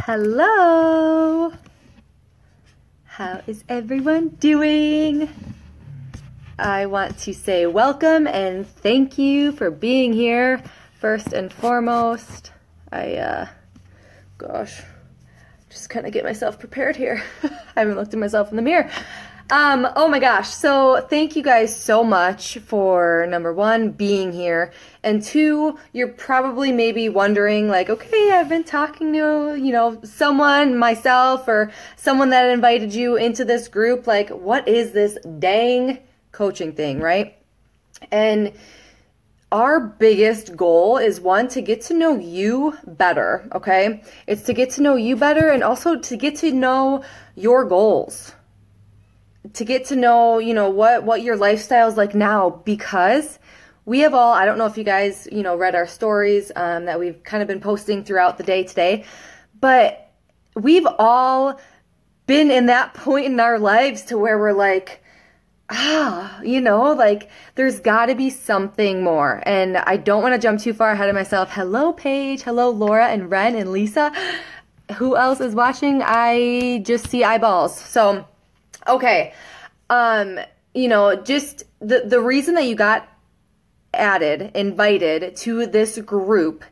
Hello! How is everyone doing? I want to say welcome and thank you for being here. First and foremost, just kind of get myself prepared here. I haven't looked at myself in the mirror. Oh my gosh, so thank you guys so much for, number one, being here, and two, you're probably maybe wondering, like, okay, I've been talking to, someone, myself, or someone that invited you into this group, like, what is this dang coaching thing, right? And our biggest goal is, one, to get to know you better, okay? It's to get to know you better and also to get to know your goals. To get to know, what your lifestyle is like now, because we have all, I don't know if you guys, read our stories that we've kind of been posting throughout the day today, but we've all been in that point in our lives to where we're like, there's got to be something more. And I don't want to jump too far ahead of myself. Hello, Paige. Hello, Laura and Ren and Lisa. Who else is watching? I just see eyeballs. So, okay, just the reason that you got invited to this group,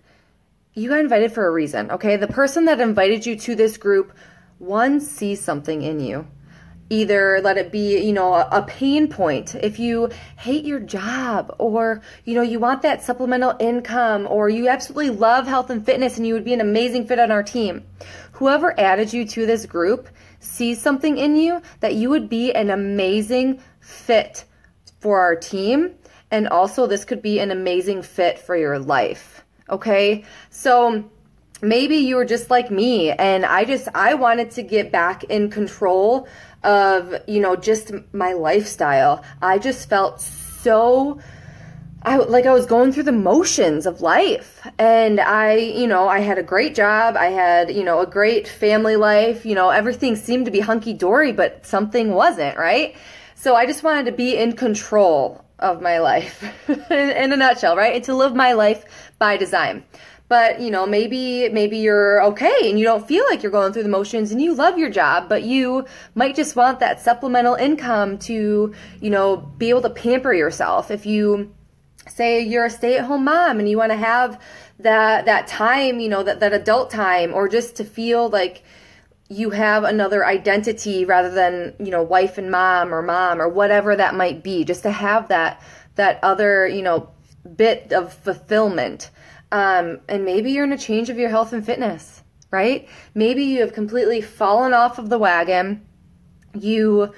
you got invited for a reason, okay? The person that invited you to this group, one, sees something in you. Either let it be, a pain point. If you hate your job, or, you want that supplemental income, or you absolutely love health and fitness and you would be an amazing fit on our team. Whoever added you to this group sees something in you that you would be an amazing fit for our team. And also this could be an amazing fit for your life. Okay. So maybe you were just like me, and I wanted to get back in control of, just my lifestyle. I just felt so, I was going through the motions of life, and I had a great job. I had, a great family life, everything seemed to be hunky dory, but something wasn't, right? So I just wanted to be in control of my life in a nutshell, right? And to live my life by design. But, maybe you're okay and you don't feel like you're going through the motions and you love your job, but you might just want that supplemental income to, be able to pamper yourself. If you say you're a stay-at-home mom and you want to have that time, that adult time, or just to feel like you have another identity rather than, wife and mom or whatever that might be, just to have that other, bit of fulfillment. And maybe you're in a change of your health and fitness, right? Maybe you have completely fallen off of the wagon. You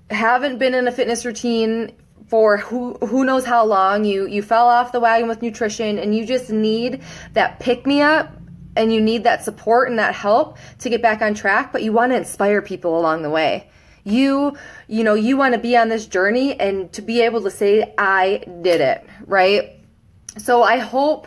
haven't been in a fitness routine for who knows how long. You fell off the wagon with nutrition, and you just need that pick-me-up, and you need that support and that help to get back on track, but you want to inspire people along the way. You want to be on this journey and to be able to say, I did it, right? So I hope,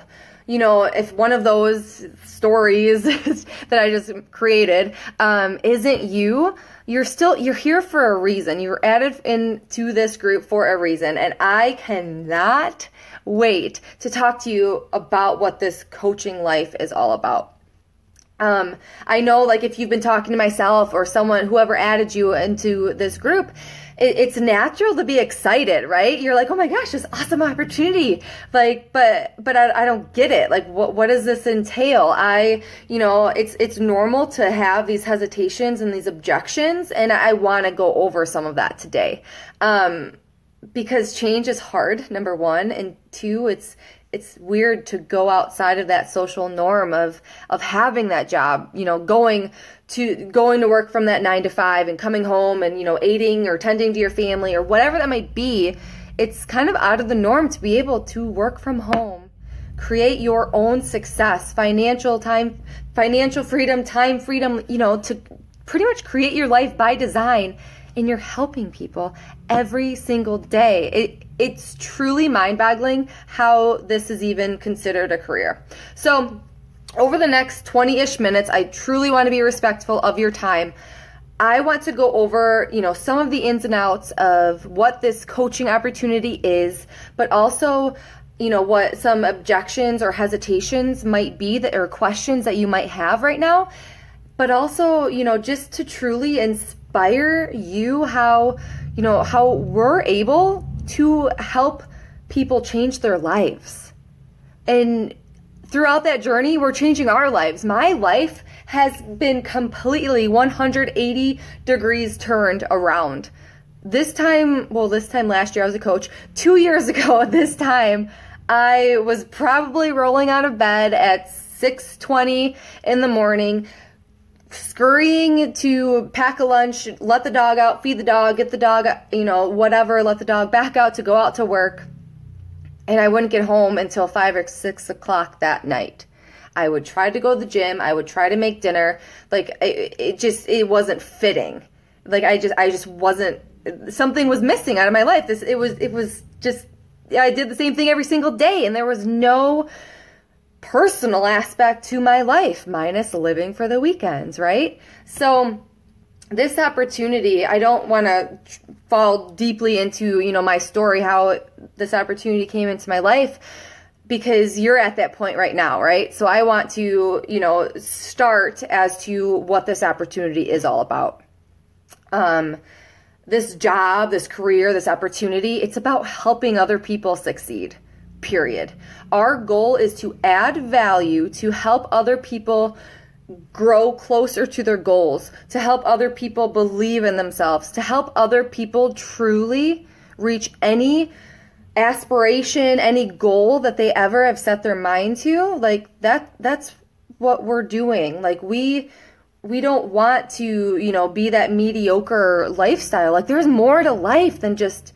if one of those stories that I just created isn't you, you're here for a reason. You were added into this group for a reason, and I cannot wait to talk to you about what this coaching life is all about. I know, like, if you've been talking to myself or whoever added you into this group, it's natural to be excited, right? You're like, oh my gosh, this awesome opportunity. Like, but I don't get it. Like, what does this entail? It's normal to have these hesitations and these objections, and I want to go over some of that today. Because change is hard, number one, and two, it's weird to go outside of that social norm of having that job, going to work from that 9 to 5 and coming home and, aiding or tending to your family or whatever that might be. It's kind of out of the norm to be able to work from home, create your own success, financial freedom, time freedom, to pretty much create your life by design. And you're helping people every single day. It's truly mind-boggling how this is even considered a career. So over the next 20-ish minutes, I truly want to be respectful of your time. I want to go over, some of the ins and outs of what this coaching opportunity is, but also, what some objections or hesitations might be or questions that you might have right now. but also, just to truly inspire you how we're able to help people change their lives. And throughout that journey, we're changing our lives. My life has been completely 180 degrees turned around. This time last year I was a coach. 2 years ago at this time, I was probably rolling out of bed at 6:20 in the morning, scurrying to pack a lunch, let the dog out, feed the dog, get the dog, whatever, let the dog back out to go out to work. And I wouldn't get home until 5 or 6 o'clock that night. I would try to go to the gym. I would try to make dinner. Like it wasn't fitting. Like I just wasn't, something was missing out of my life. It was just, I did the same thing every single day, and there was no personal aspect to my life, minus living for the weekends, right? So this opportunity, I don't want to fall deeply into, my story, how this opportunity came into my life, because you're at that point right now, right? So I want to, start as to what this opportunity is all about. This job, this career, this opportunity, it's about helping other people succeed, period. Our goal is to add value, to help other people grow closer to their goals, to help other people believe in themselves, to help other people truly reach any aspiration, any goal that they ever have set their mind to. Like that's what we're doing. Like we don't want to, be that mediocre lifestyle. Like there's more to life than just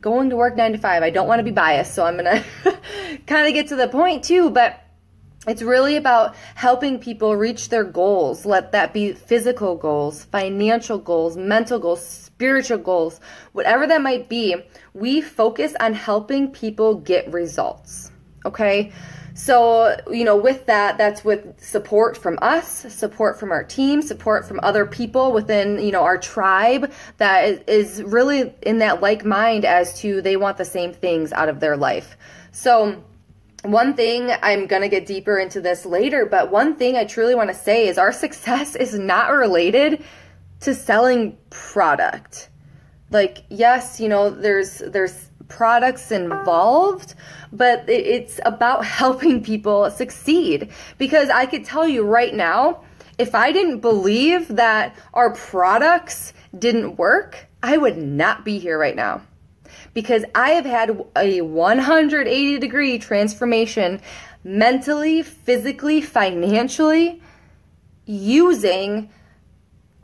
going to work 9 to 5. I don't want to be biased, so I'm going to kind of get to the point too, but it's really about helping people reach their goals. Let that be physical goals, financial goals, mental goals, spiritual goals, whatever that might be. We focus on helping people get results. Okay? So, with that, that's with support from us, support from our team, support from other people within, our tribe that is really in that like mind as to they want the same things out of their life. So one thing, I'm going to get deeper into this later, but one thing I truly want to say is our success is not related to selling product. Like, yes, there's products involved, but it's about helping people succeed. Because I could tell you right now, if I didn't believe that our products didn't work, I would not be here right now. Because I have had a 180-degree transformation mentally, physically, financially, using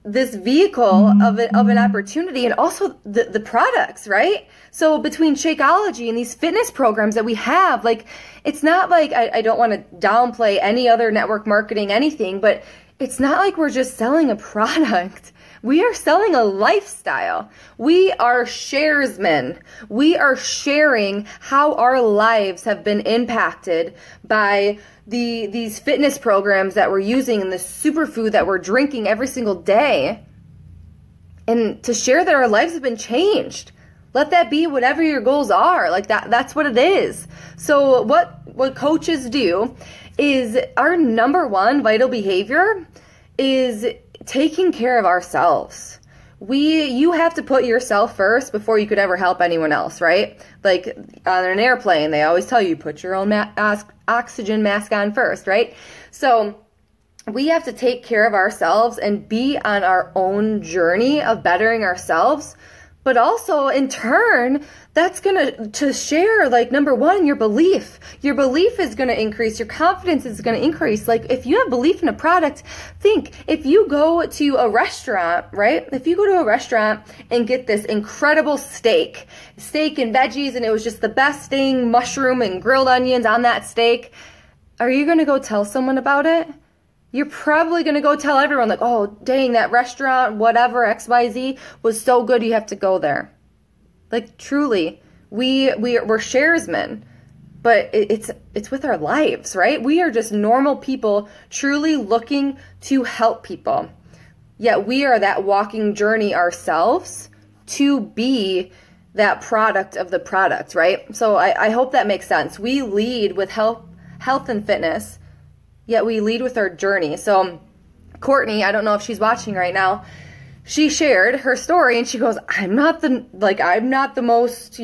this vehicle of an opportunity, and also the products, right? So between Shakeology and these fitness programs that we have, like, it's not like I don't want to downplay any other network marketing, anything, but it's not like we're just selling a product. We are selling a lifestyle. We are sharesmen. We are sharing how our lives have been impacted by these fitness programs that we're using and the superfood that we're drinking every single day. And to share that our lives have been changed. Let that be whatever your goals are. Like that's what it is. So what coaches do is, our number one vital behavior is taking care of ourselves. You have to put yourself first before you could ever help anyone else, right? Like on an airplane, they always tell you, put your own oxygen mask on first, right? So we have to take care of ourselves and be on our own journey of bettering ourselves. But also, in turn, that's going to share, like, number one, your belief. Your belief is going to increase. Your confidence is going to increase. Like, if you have belief in a product, think, if you go to a restaurant, right? If you go to a restaurant and get this incredible steak and veggies, and it was just the best thing, mushroom and grilled onions on that steak, are you going to go tell someone about it? You're probably going to go tell everyone, like, oh, dang, that restaurant, whatever, XYZ, was so good, you have to go there. Like, truly, we're sharesmen, but it's with our lives, right? We are just normal people truly looking to help people. Yet we are that walking journey ourselves to be that product of the product, right? So I hope that makes sense. We lead with health and fitness, yet we lead with our journey. So Courtney, I don't know if she's watching right now, she shared her story and she goes, I'm not the most,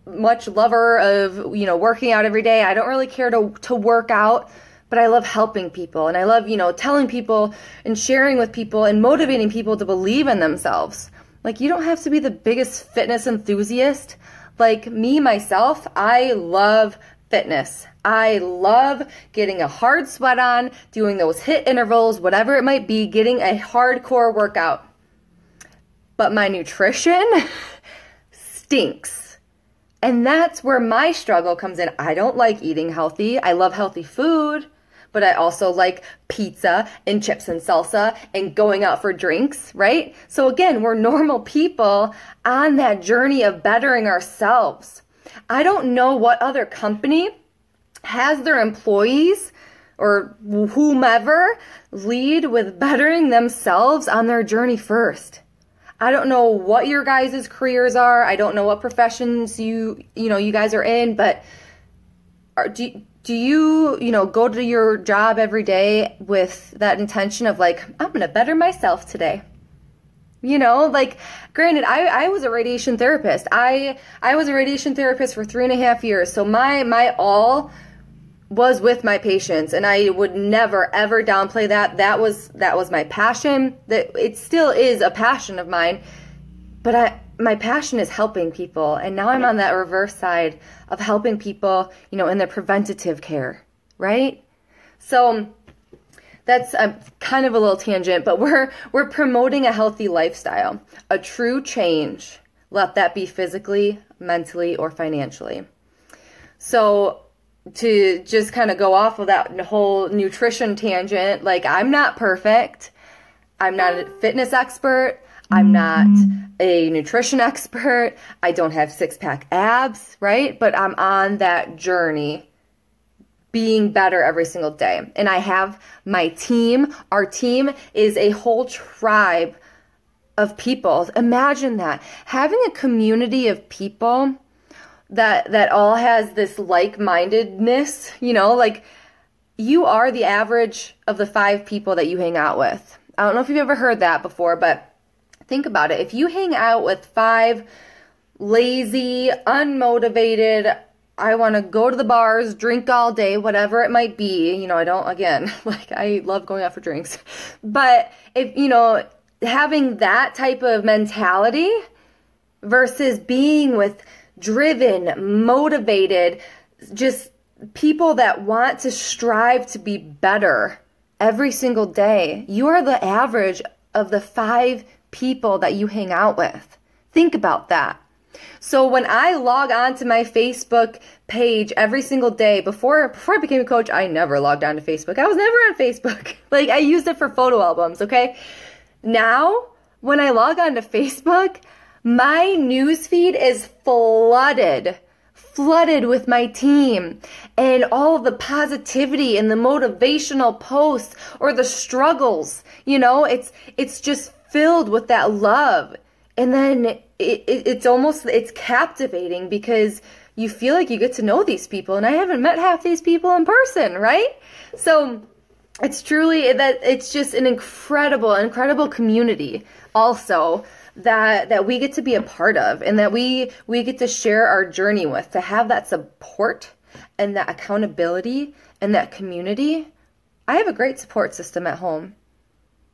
much lover of, working out every day. I don't really care to work out, but I love helping people. And I love, telling people and sharing with people and motivating people to believe in themselves. Like, you don't have to be the biggest fitness enthusiast. Like me, myself, I love fitness. I love getting a hard sweat on, doing those HIIT intervals, whatever it might be, getting a hardcore workout. But my nutrition stinks. And that's where my struggle comes in. I don't like eating healthy. I love healthy food, but I also like pizza and chips and salsa and going out for drinks, right? So again, we're normal people on that journey of bettering ourselves. I don't know what other company has their employees or whomever lead with bettering themselves on their journey first. I don't know what your guys' careers are. I don't know what professions you guys are in, but do you go to your job every day with that intention of like, I'm going to better myself today? Granted, I was a radiation therapist. I was a radiation therapist for 3.5 years. So my all was with my patients, and I would never ever downplay that. That was my passion. That it still is a passion of mine, but my passion is helping people, and now I'm on that reverse side of helping people, in their preventative care, right? So that's kind of a little tangent, but we're promoting a healthy lifestyle, a true change. Let that be physically, mentally, or financially. So to just kind of go off of that whole nutrition tangent, like, I'm not perfect. I'm not a fitness expert. I'm not a nutrition expert. I don't have six-pack abs, right? But I'm on that journey, being better every single day. And I have my team. Our team is a whole tribe of people. Imagine that. Having a community of people that all has this like-mindedness, like, you are the average of the 5 people that you hang out with. I don't know if you've ever heard that before, but think about it. If you hang out with 5 lazy, unmotivated, I want to go to the bars, drink all day, whatever it might be, I don't, again, I love going out for drinks, but if, having that type of mentality versus being with driven, motivated, just people that want to strive to be better every single day. You are the average of the 5 people that you hang out with. Think about that. So when I log on to my Facebook page every single day, before I became a coach, I never logged on to Facebook. I was never on Facebook. I used it for photo albums, okay? Now, when I log on to Facebook, my newsfeed is flooded with my team and all of the positivity and the motivational posts or the struggles. It's just filled with that love. And then it's captivating because you feel like you get to know these people, and I haven't met half these people in person, right? So it's truly that it's just an incredible community also that we get to be a part of, and that we get to share our journey with, to have that support and that accountability and that community. I have a great support system at home,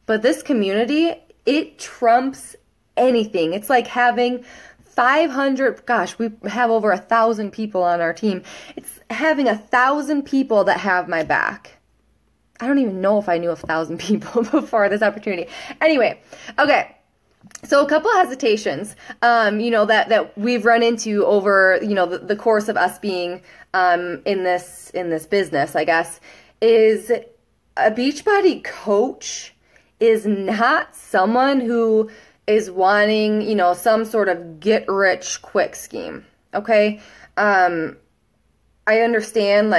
but this community, it trumps anything. It's like having 500, we have over 1,000 people on our team. It's having 1,000 people that have my back. I don't even know if I knew 1,000 people before this opportunity. Anyway, okay. So a couple of hesitations, that we've run into over, the course of us being in this business, I guess, is a Beachbody coach is not someone who is wanting, some sort of get-rich-quick scheme, okay? I understand,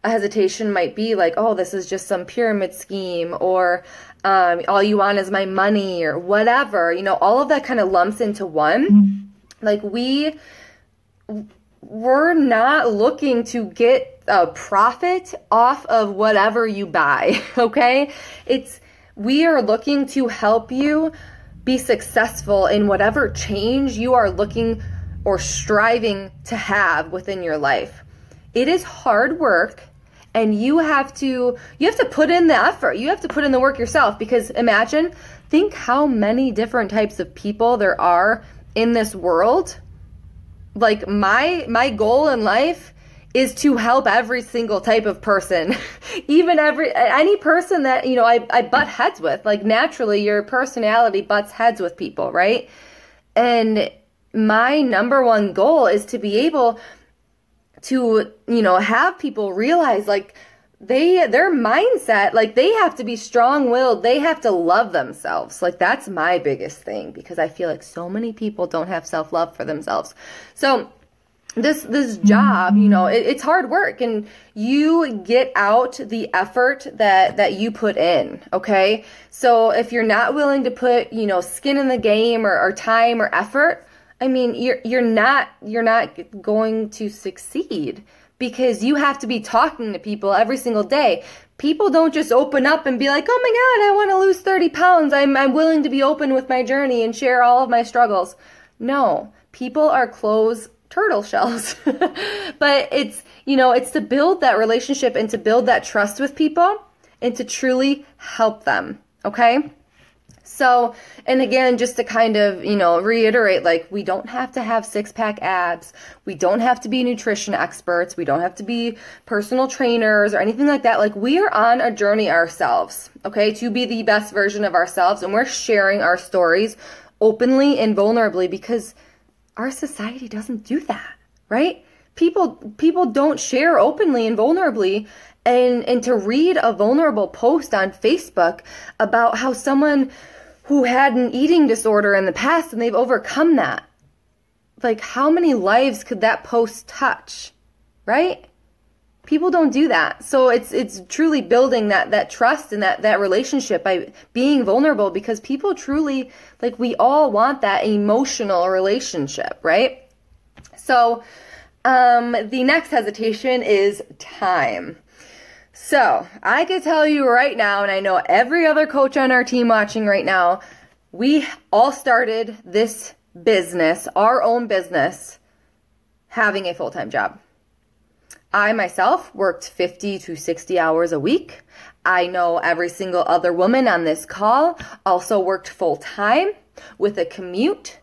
a hesitation might be oh, this is just some pyramid scheme, or all you want is my money, or whatever. All of that kind of lumps into one. We're not looking to get a profit off of whatever you buy, okay? We are looking to help you be successful in whatever change you are looking or striving to have within your life. It is hard work, and you have to put in the effort. You have to put in the work yourself, because think how many different types of people there are in this world. Like my goal in life is to help every single type of person, even any person that, I butt heads with. Like, naturally, your personality butts heads with people, right? And my number one goal is to be able to, have people realize, like, their mindset, like, they have to be strong-willed. They have to love themselves. Like, that's my biggest thing, because I feel like so many people don't have self-love for themselves. So this job, it's hard work, and you get out the effort that you put in, okay? So if you're not willing to put, skin in the game or time or effort, I mean, you're not going to succeed, because you have to be talking to people every single day. People don't just open up and be like, oh my God, I want to lose 30 pounds. I'm willing to be open with my journey and share all of my struggles. No, people are closed turtle shells. But it's to build that relationship and to build that trust with people and to truly help them. Okay? So, and again, just to kind of, reiterate, like, we don't have to have six-pack abs. We don't have to be nutrition experts. We don't have to be personal trainers or anything like that. Like, we are on a journey ourselves, okay, to be the best version of ourselves. And we're sharing our stories openly and vulnerably, because our society doesn't do that, right? People don't share openly and vulnerably. And to read a vulnerable post on Facebook about how someone who had an eating disorder in the past and they've overcome that, like, how many lives could that post touch, right? People don't do that. So it's truly building that trust and that relationship by being vulnerable, because people truly, like, we all want that emotional relationship, right? So the next hesitation is time. So I can tell you right now, and I know every other coach on our team watching right now, we all started this business, our own business, having a full-time job. I myself worked 50 to 60 hours a week. I know every single other woman on this call also worked full-time with a commute,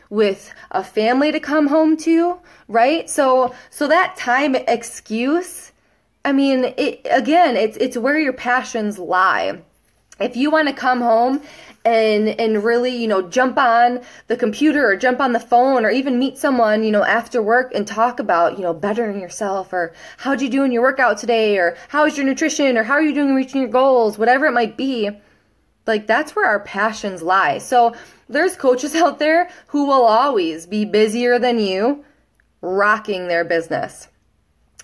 with a family to come home to, right? So that time excuse, I mean, it's where your passions lie. If you want to come home and really, jump on the computer or jump on the phone or even meet someone, after work and talk about, bettering yourself, or how'd you do in your workout today, or how's your nutrition, or how are you doing reaching your goals, whatever it might be, like, that's where our passions lie. So there's coaches out there who will always be busier than you, rocking their business.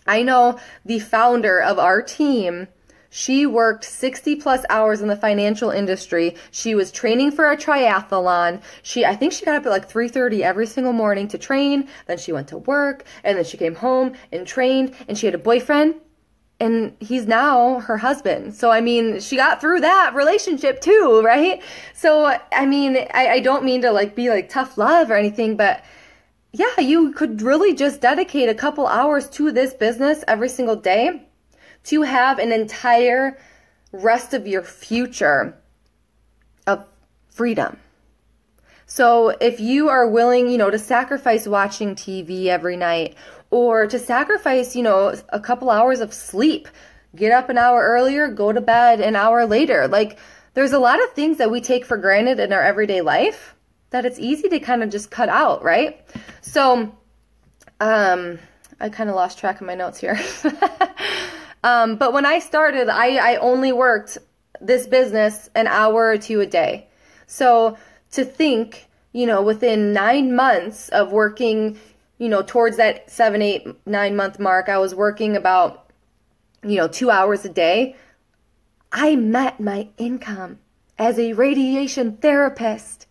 I know the founder of our team, she worked 60 plus hours in the financial industry. She was training for a triathlon. I think she got up at like 3:30 every single morning to train. Then she went to work, and then she came home and trained, and she had a boyfriend, and he's now her husband. So, I mean, she got through that relationship too, right? So, I mean, I don't mean to be like tough love or anything, but yeah, you could really just dedicate a couple hours to this business every single day to have an entire rest of your future of freedom. So if you are willing, to sacrifice watching TV every night, or to sacrifice, a couple hours of sleep, get up an hour earlier, go to bed an hour later. Like, there's a lot of things that we take for granted in our everyday life that it's easy to kind of just cut out, right? So, I kind of lost track of my notes here. But when I started, I only worked this business an hour or two a day. So to think, within 9 months of working, towards that 7, 8, 9 month mark, I was working about, 2 hours a day. I met my income as a radiation therapist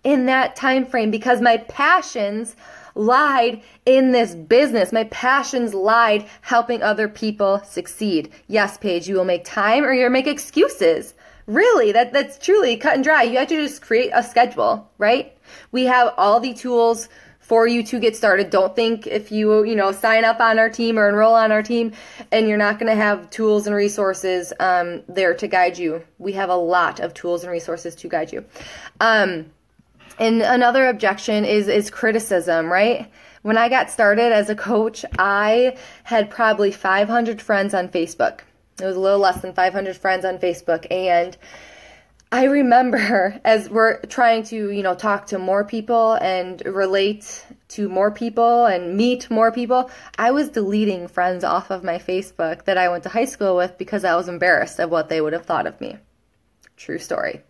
in that time frame, because my passions lied in this business. My passions lied helping other people succeed. Yes, Paige, you will make time or you'll make excuses, Really, that's truly cut and dry. You have to just create a schedule, right? We have all the tools for you to get started. Don't think if you sign up on our team or enroll on our team and you're not going to have tools and resources there to guide you. We have a lot of tools and resources to guide you. And another objection is criticism, right? When I got started as a coach, I had probably 500 friends on Facebook. It was a little less than 500 friends on Facebook. And I remember as we're trying to, talk to more people and relate to more people and meet more people, I was deleting friends off of my Facebook that I went to high school with because I was embarrassed of what they would have thought of me. True story.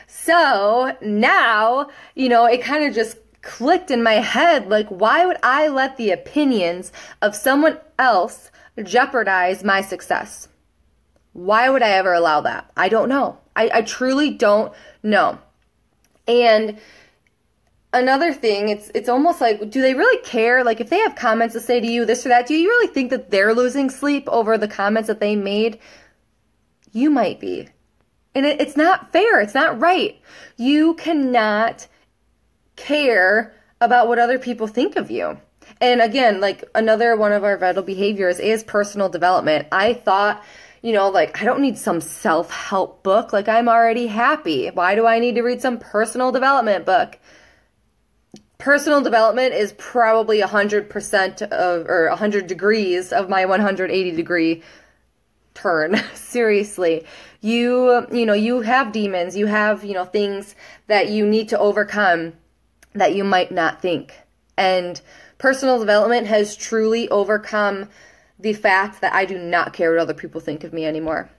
So now, it kind of just clicked in my head, like, why would I let the opinions of someone else jeopardize my success? Why would I ever allow that? I don't know. I truly don't know. And another thing, it's almost like, do they really care? Like, if they have comments to say to you, this or that, do you really think that they're losing sleep over the comments that they made? You might be. And it's not fair. It's not right. You cannot care about what other people think of you. And again, like, another one of our vital behaviors is personal development. I thought, I don't need some self-help book. Like, I'm already happy. Why do I need to read some personal development book? Personal development is probably 100% or 100 degrees of my 180 degree turn. Seriously. You have demons. You have, things that you need to overcome that you might not think. And personal development has truly overcome the fact that I do not care what other people think of me anymore.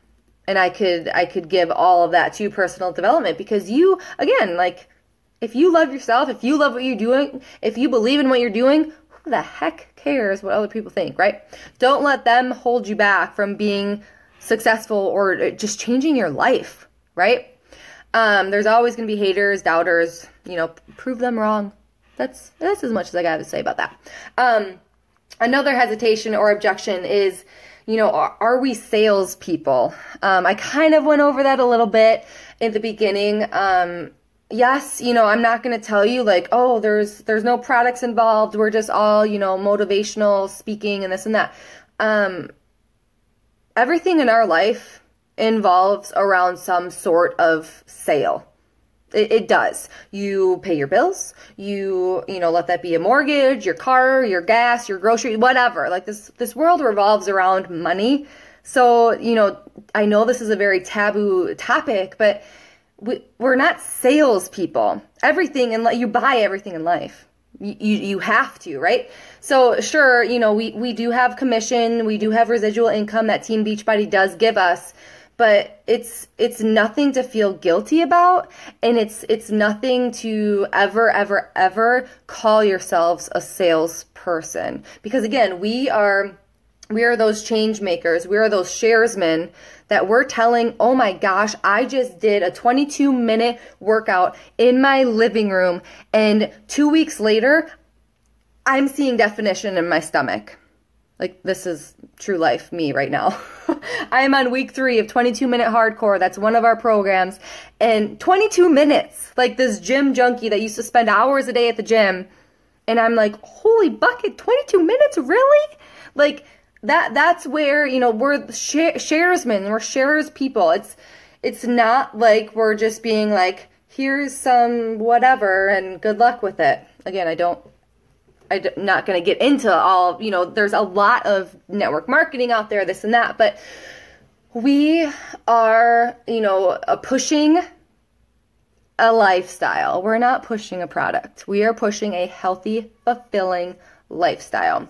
And I could give all of that to personal development because if you love yourself, if you love what you're doing, if you believe in what you're doing, who the heck cares what other people think, right? Don't let them hold you back from being successful or just changing your life, right? There's always going to be haters, doubters, prove them wrong. That's as much as I got to say about that. Another hesitation or objection is, are we salespeople? I kind of went over that a little bit in the beginning. Yes, I'm not going to tell you like, oh, there's no products involved. We're just all, motivational speaking and this and that. Everything in our life involves around some sort of sale. It does. You pay your bills, you let that be a mortgage, your car, your gas, your grocery, whatever. Like this world revolves around money. So, I know this is a very taboo topic, but we're not salespeople. Everything you buy everything in life. You have to, right? So sure, we do have commission, we do have residual income that Team Beachbody does give us. But it's nothing to feel guilty about, and it's nothing to ever call yourselves a salesperson. Because again, we are those change makers. We are those sharesmen that we're telling, oh my gosh, I just did a 22-minute workout in my living room, and 2 weeks later, I'm seeing definition in my stomach. Like, this is true life me right now. I am on week 3 of 22-minute hardcore. That's one of our programs. And 22 minutes, like this gym junkie that used to spend hours a day at the gym. And I'm like, holy bucket, 22 minutes, really? Like, that's where, we're sharesmen, we're sharers people. It's not like we're just being like, here's some whatever and good luck with it. Again, I'm not going to get into all, there's a lot of network marketing out there, this and that, but we are, pushing a lifestyle. We're not pushing a product. We are pushing a healthy, fulfilling lifestyle.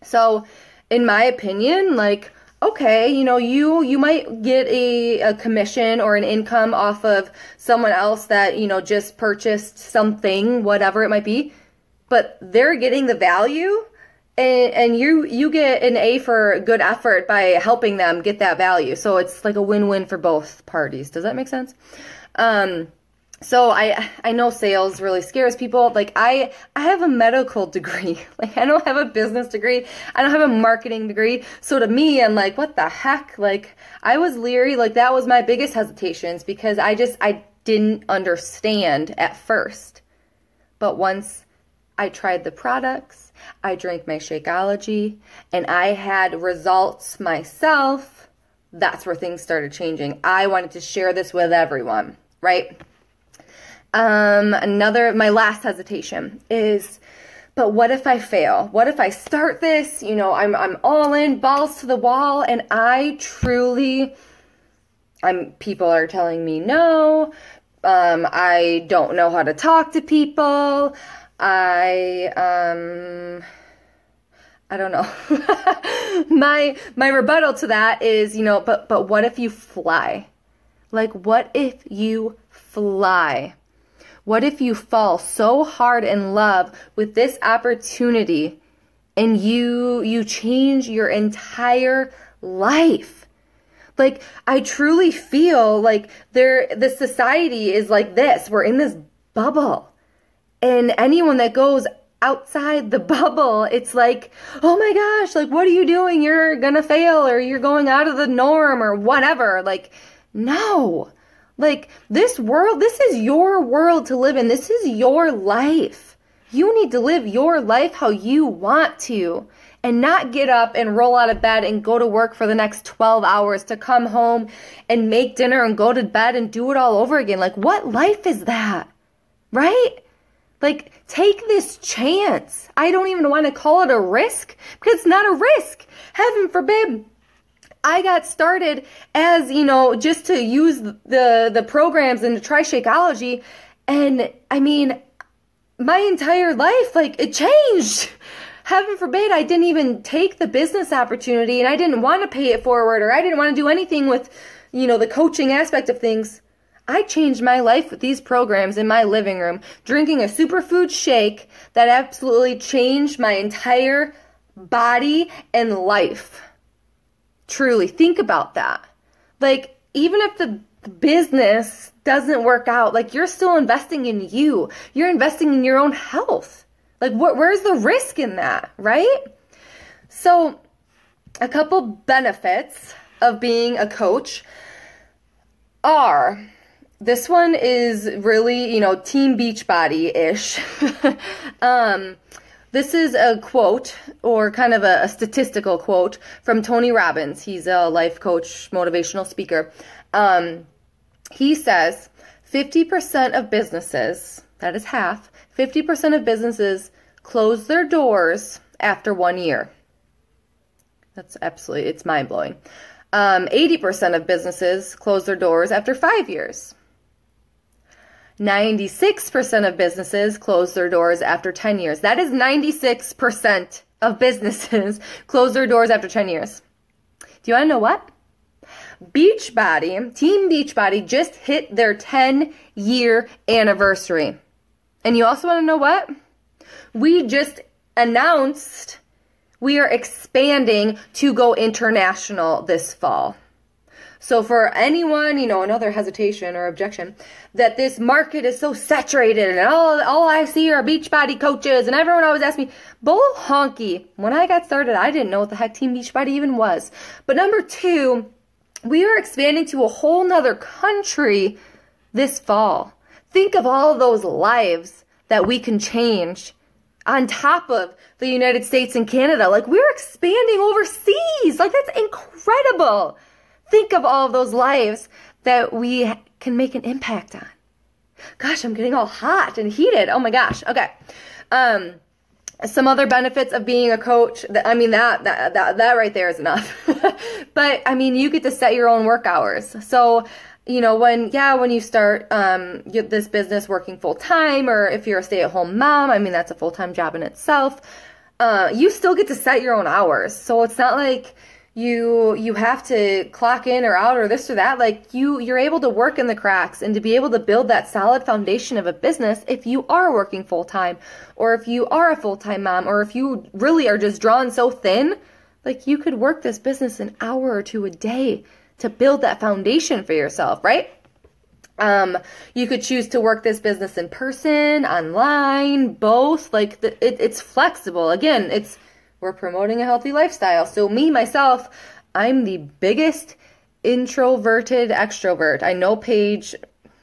So in my opinion, like, okay, you might get a commission or an income off of someone else that, just purchased something, whatever it might be. But they're getting the value, and you get an A for good effort by helping them get that value. So it's like a win-win for both parties. Does that make sense? So I know sales really scares people. Like I have a medical degree. Like I don't have a business degree. I don't have a marketing degree. So to me, I'm like, what the heck? Like I was leery. Like that was my biggest hesitations because I didn't understand at first. But once I tried the products, I drank my Shakeology, and I had results myself, that's where things started changing. I wanted to share this with everyone, right? My last hesitation is, but what if I fail? What if I start this, I'm all in, balls to the wall, and people are telling me no, I don't know how to talk to people, I don't know. My rebuttal to that is, but what if you fly? Like, what if you fly? What if you fall so hard in love with this opportunity and you change your entire life? Like, I truly feel like the society is like this. We're in this bubble. And anyone that goes outside the bubble, it's like, oh my gosh, like, what are you doing? You're gonna fail, or you're going out of the norm, or whatever. Like, no. Like, this is your world to live in. This is your life. You need to live your life how you want to, and not get up and roll out of bed and go to work for the next 12 hours to come home and make dinner and go to bed and do it all over again. Like, what life is that? Right? Like, take this chance. I don't even want to call it a risk, because it's not a risk. Heaven forbid. I got started as, just to use the programs and to try Shakeology. And I mean, my entire life, like, it changed. Heaven forbid I didn't even take the business opportunity, and I didn't want to pay it forward, or I didn't want to do anything with, the coaching aspect of things. I changed my life with these programs in my living room, drinking a superfood shake that absolutely changed my entire body and life. Truly, think about that. Like, even if the business doesn't work out, like, you're still investing in you. You're investing in your own health. Like, where's the risk in that, right? So, a couple benefits of being a coach are, this one is really, Team Beachbody-ish. This is a quote, or kind of a statistical quote, from Tony Robbins. He's a life coach, motivational speaker. He says, 50% of businesses, that is half, 50% of businesses close their doors after 1 year. That's absolutely, it's mind-blowing. 80% of businesses close their doors after 5 years. 96% of businesses close their doors after 10 years. That is 96% of businesses close their doors after 10 years. Do you want to know what? Beachbody, Team Beachbody, just hit their 10-year anniversary. And you also want to know what? We just announced we are expanding to go international this fall. So for anyone, another hesitation or objection, that this market is so saturated and all I see are Beachbody coaches, and everyone always asks me, bull honky. When I got started, I didn't know what the heck Team Beachbody even was. But number two, we are expanding to a whole nother country this fall. Think of all of those lives that we can change on top of the United States and Canada. Like, we're expanding overseas. Like, that's incredible. Think of all of those lives that we can make an impact on. Gosh, I'm getting all hot and heated. Oh my gosh. Okay. Some other benefits of being a coach. That right there is enough. But I mean, you get to set your own work hours. So, when you start this business working full time, or if you're a stay-at-home mom, I mean, that's a full-time job in itself. You still get to set your own hours. So it's not like you have to clock in or out or this or that. Like, you're able to work in the cracks and to be able to build that solid foundation of a business if you are working full-time, or if you are a full-time mom, or if you really are just drawn so thin. Like, you could work this business an hour or two a day to build that foundation for yourself, right? You could choose to work this business in person, online, both. Like it's flexible. Again, we're promoting a healthy lifestyle. So myself, I'm the biggest introverted extrovert. I know Paige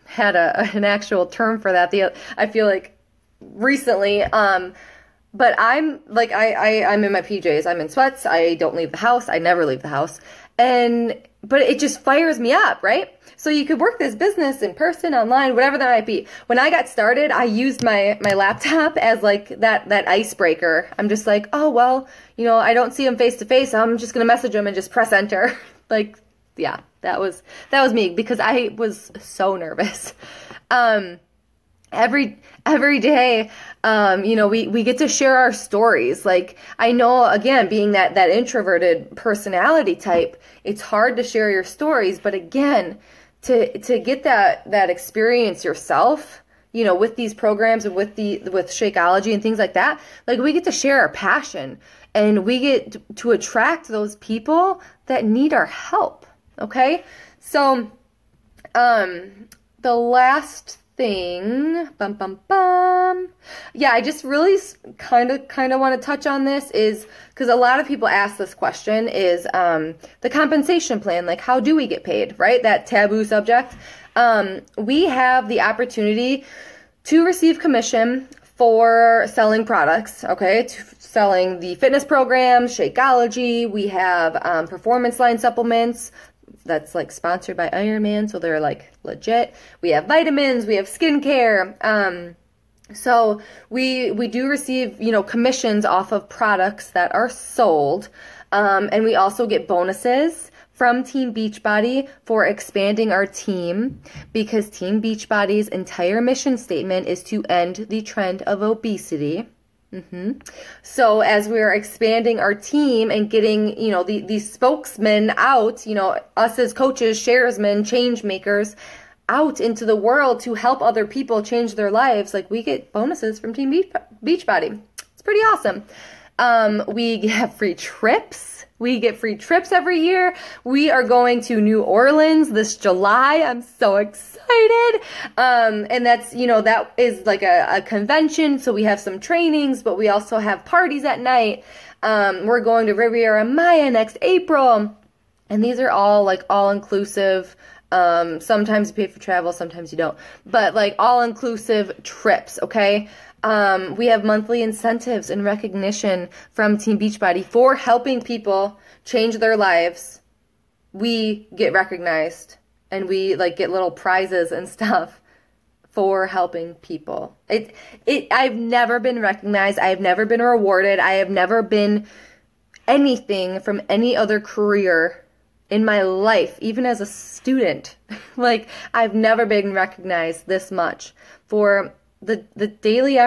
had an actual term for that. I feel like recently, but I'm like, I'm in my PJs. I'm in sweats. I don't leave the house. I never leave the house. But it just fires me up, right? So you could work this business in person, online, whatever that might be. When I got started, I used my laptop as like that icebreaker. I'm just like, oh, well, I don't see them face to face. So I'm just going to message them and just press enter. Like, yeah, that was me because I was so nervous. Every day, we get to share our stories. Like, I know, again, being that introverted personality type, it's hard to share your stories. But again, to get that experience yourself, with these programs and with Shakeology and things like that, like we get to share our passion and we get to attract those people that need our help. Okay. So, the last thing, yeah, I just really kind of want to touch on this is because a lot of people ask this question is the compensation plan, like how do we get paid, right? That taboo subject. We have the opportunity to receive commission for selling products, okay, selling the fitness programs, Shakeology. We have performance line supplements that's like sponsored by Ironman, so they're like legit. We have vitamins, we have skincare. So we do receive, commissions off of products that are sold. And we also get bonuses from Team Beachbody for expanding our team because Team Beachbody's entire mission statement is to end the trend of obesity. So as we're expanding our team and getting, these spokesmen out, us as coaches, sharesmen, change makers out into the world to help other people change their lives, like we get bonuses from Team Beachbody. It's pretty awesome. We have free trips. We get free trips every year. We are going to New Orleans this July. I'm so excited. And that's, that is like a convention. So we have some trainings, but we also have parties at night. We're going to Riviera Maya next April. And these are all like all inclusive. Sometimes you pay for travel, sometimes you don't, but like all inclusive trips. Okay. We have monthly incentives and recognition from Team Beachbody for helping people change their lives. We get recognized and we like get little prizes and stuff for helping people. I've never been recognized. I have never been rewarded. I have never been anything from any other career in my life, even as a student. Like I've never been recognized this much for the daily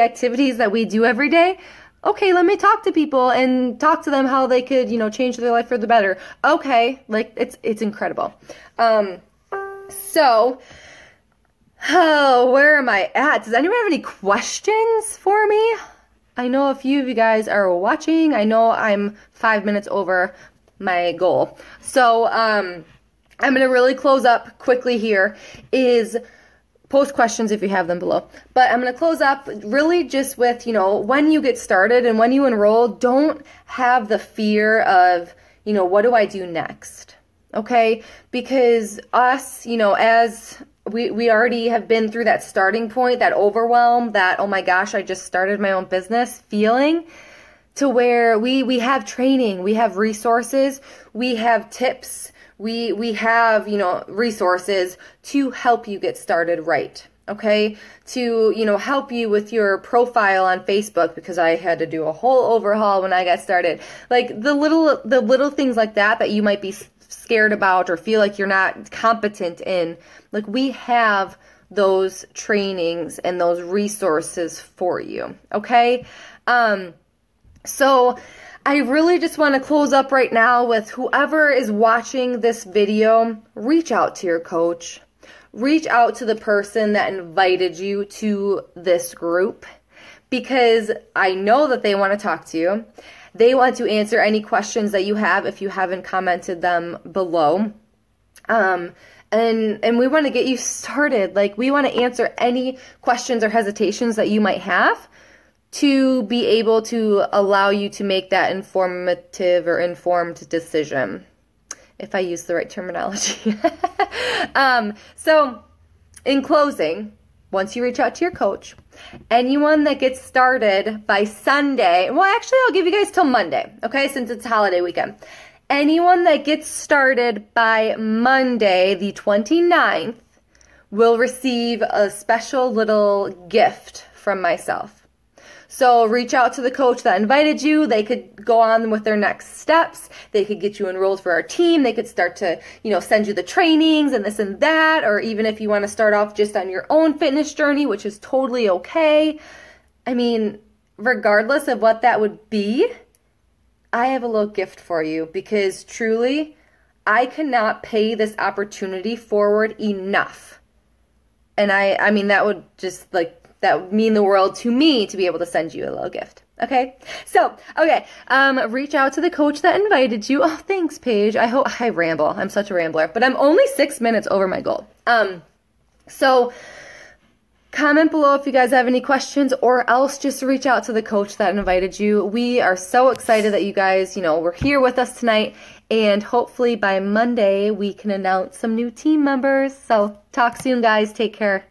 activities that we do every day. Okay, let me talk to people and talk to them how they could, change their life for the better. Okay, like it's incredible. So where am I at? Does anyone have any questions for me? I know a few of you guys are watching. I know I'm 5 minutes over my goal. So I'm going to really close up quickly here is post questions if you have them below. But I'm going to close up really just with, when you get started and when you enroll, don't have the fear of, what do I do next? Okay? Because us, as we already have been through that starting point, that overwhelm, that, oh my gosh, I just started my own business feeling, to where we have training, we have resources, we have tips, we have, resources to help you get started right. Okay. To, help you with your profile on Facebook, because I had to do a whole overhaul when I got started. Like the little things like that you might be scared about or feel like you're not competent in. Like we have those trainings and those resources for you. Okay. So I really just want to close up right now with whoever is watching this video, reach out to your coach. Reach out to the person that invited you to this group, because I know that they want to talk to you. They want to answer any questions that you have if you haven't commented them below. And we want to get you started. Like, we want to answer any questions or hesitations that you might have to be able to allow you to make that informative or informed decision, if I use the right terminology. So in closing, once you reach out to your coach, anyone that gets started by Sunday, well, actually, I'll give you guys till Monday, okay, since it's holiday weekend. Anyone that gets started by Monday, the 29th, will receive a special little gift from myself. So reach out to the coach that invited you. They could go on with their next steps. They could get you enrolled for our team. They could start to, send you the trainings and this and that. Or even if you want to start off just on your own fitness journey, which is totally okay. I mean, regardless of what that would be, I have a little gift for you, because truly, I cannot pay this opportunity forward enough. And I mean, that would just that would mean the world to me to be able to send you a little gift. Okay. So, okay. Reach out to the coach that invited you. Oh, thanks, Paige. I ramble. I'm such a rambler, but I'm only 6 minutes over my goal. So comment below if you guys have any questions, or else just reach out to the coach that invited you. We are so excited that you guys, were here with us tonight, and hopefully by Monday we can announce some new team members. So talk soon, guys. Take care.